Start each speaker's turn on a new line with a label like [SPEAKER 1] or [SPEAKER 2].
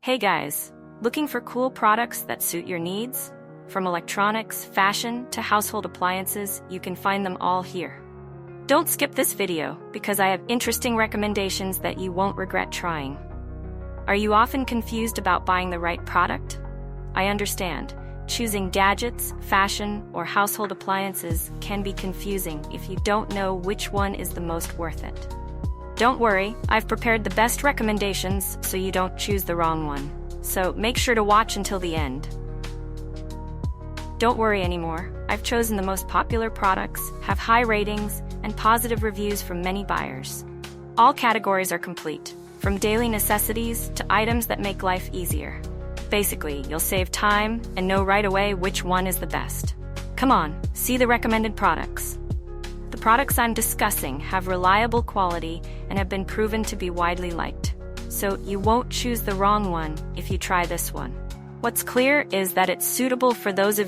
[SPEAKER 1] Hey guys, looking for cool products that suit your needs? From electronics, fashion, to household appliances, you can find them all here. Don't skip this video, because I have interesting recommendations that you won't regret trying. Are you often confused about buying the right product? I understand. Choosing gadgets, fashion, or household appliances can be confusing if you don't know which one is the most worth it. Don't worry, I've prepared the best recommendations so you don't choose the wrong one. So make sure to watch until the end. Don't worry anymore. I've chosen the most popular products, have high ratings, and positive reviews from many buyers. All categories are complete, from daily necessities to items that make life easier. Basically, you'll save time and know right away which one is the best. Come on, see the recommended products. The products I'm discussing have reliable quality and have been proven to be widely liked. So you won't choose the wrong one if you try this one. What's clear is that it's suitable for those of you